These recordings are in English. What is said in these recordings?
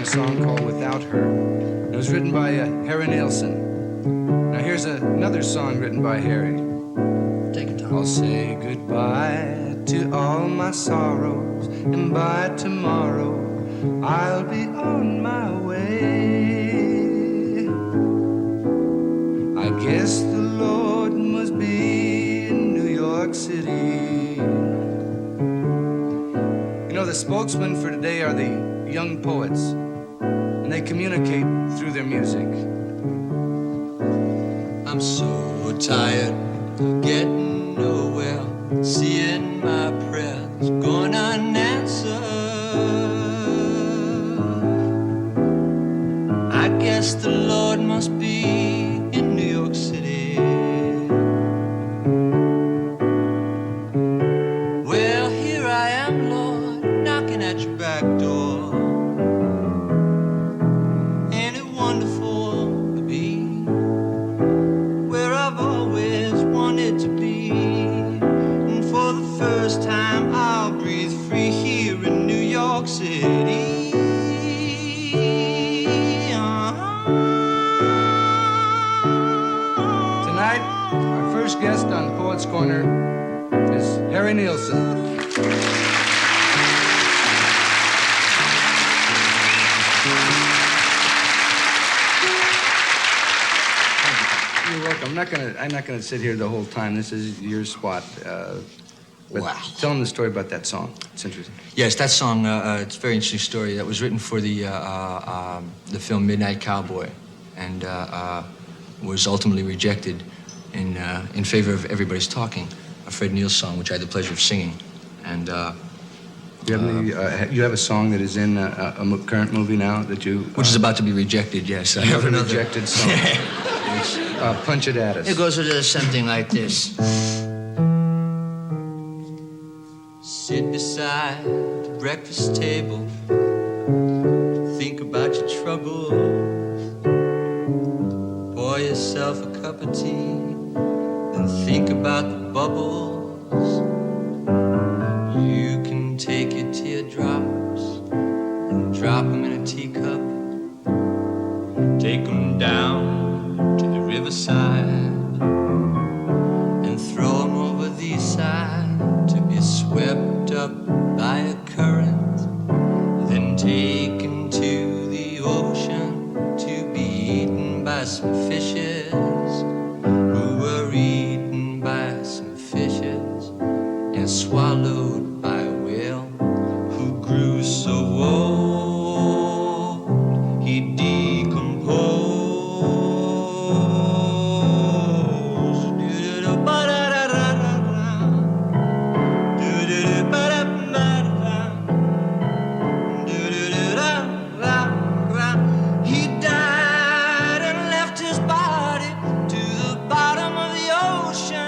a song called Without Her. It was written by Harry Nilsson. Now here's another song written by Harry. Take it, Tom. I'll say goodbye to all my sorrows, and by tomorrow I'll be on my way. I guess the Lord must be in New York City. You know, the spokesmen for today are the young poets, and they communicate through their music. I'm so tired of getting nowhere, seeing my prayers going unanswered. I guess the Lord must be in New York City. Well, here I am, Lord, knocking at your back door. Ain't it wonderful to be where I've always wanted to be? And for the first time I'll breathe free here in New York City. Tonight, our first guest on Poets Corner is Harry Nilsson. You're welcome. I'm not gonna sit here the whole time. This is your spot. But Wow. Tell them the story about that song. It's interesting. Yes, that song, it's a very interesting story. That was written for the film Midnight Cowboy, and was ultimately rejected in favor of Everybody's Talking, a Fred Neil song, which I had the pleasure of singing. And Do you have any? You have a song that is in a current movie now that you. which is about to be rejected. Yes, I You have have a another rejected song. Punch it at us. It goes with something like this. Sit beside the breakfast table, think about your troubles, pour yourself a cup of tea, then think about the bubbles. You can take your teardrops and drop them in a teacup, take them down to the riverside and throw them over the side to be swept up by a current, then taken to the ocean to be eaten by some fishes who were eaten by some fishes and swallowed by a whale who grew so old he decomposed. He died and left his body to the bottom of the ocean.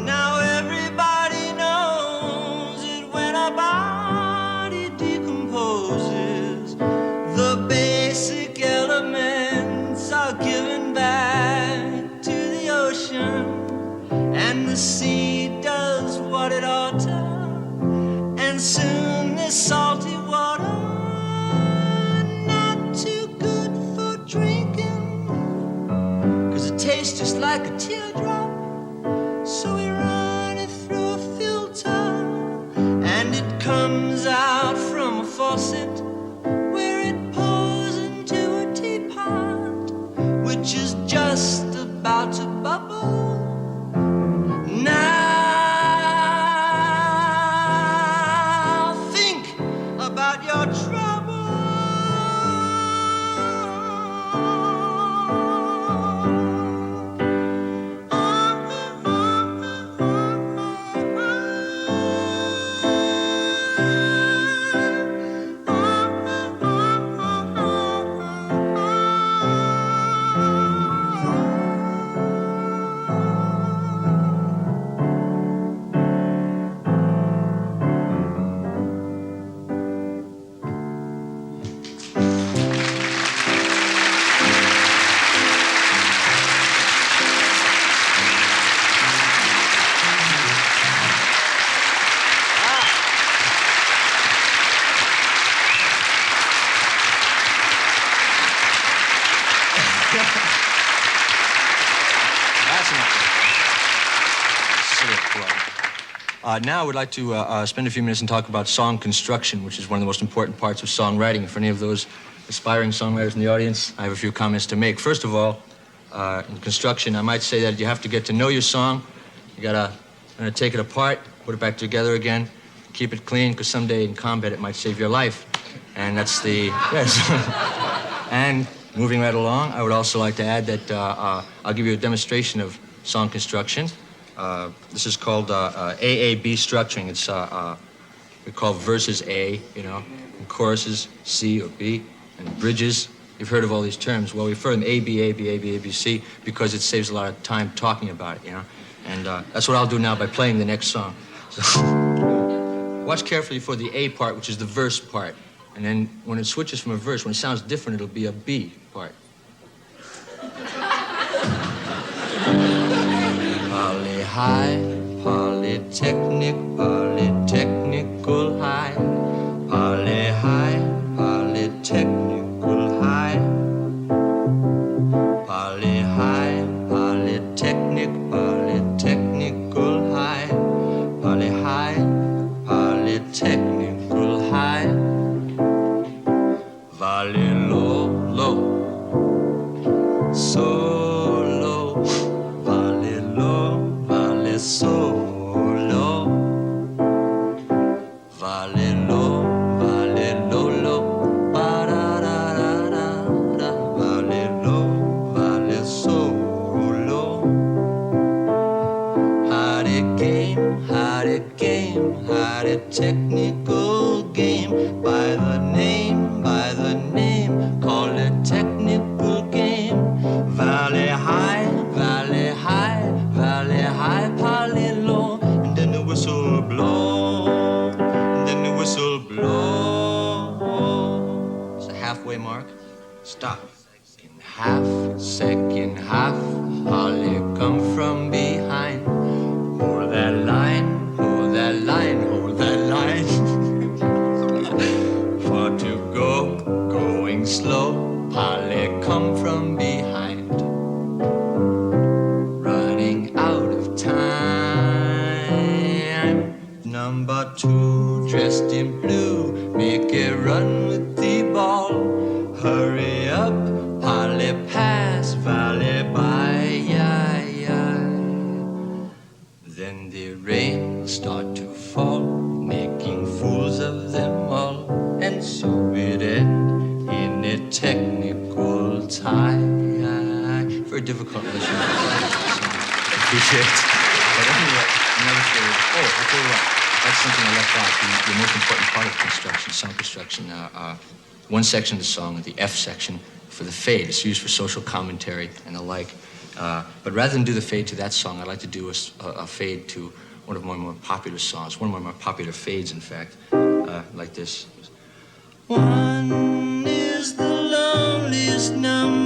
Now everybody knows it when a body decomposes. The basic elements are given back to the ocean, and the sea does what it ought to, and soon this salty water not too good for drinking, 'cause it tastes just like a teardrop. So we run it through a filter, and it comes out from a faucet where it pours into a teapot, which is just about to bubble. Now Now I would like to spend a few minutes and talk about song construction, which is one of the most important parts of songwriting. For any of those aspiring songwriters in the audience, I have a few comments to make. First of all, in construction, I might say that you have to get to know your song. You gotta take it apart, put it back together again, keep it clean, because someday in combat it might save your life. And that's the, yes. And moving right along, I would also like to add that I'll give you a demonstration of song construction. This is called AAB structuring. It's we call verses A, you know, and choruses C or B, and bridges. You've heard of all these terms. Well, we refer to them A, B, A, B, A, B, A, B, C, because it saves a lot of time talking about it, you know. And that's what I'll do now by playing the next song. So, watch carefully for the A part, which is the verse part. And then when it switches from a verse, when it sounds different, it'll be a B part. Poly high, polytechnic, polytechnical high. Poly high, polytechnical high. Poly high, polytechnic, polytechnical high. Poly high, polytechnical high. Valley low, low, so low. Valley low, valley so low. Valley low, low. Ba-da-da-da-da-da. Valley low, valley so low. Had a game, had a game, had a technical game. By the name, call it technical game. Valley high, valley high, valley high, poly low. And then the whistle blow, and then the whistle blow. It's a halfway mark. Stop. Second half, poly come from behind. Hold that line, hold that line, hold that line. For to go, going slow, poly come from behind. Running out of time. Number 2, dressed in blue, make it run with the ball. Hurry up, poly pass, valley by, yeah, yeah. Then the rain will start to fall, making fools of them all. And so it end in a technical tie. Very difficult listening. Appreciate it. But anyway, another story. Oh, I'll tell you what. That's something I left out. The most important part of construction, song construction. One section of the song, the F section, for the fade. It's used for social commentary and the like. But rather than do the fade to that song, I'd like to do a fade to one of my more popular songs, one of my more popular fades, in fact, like this. One is the loneliest number.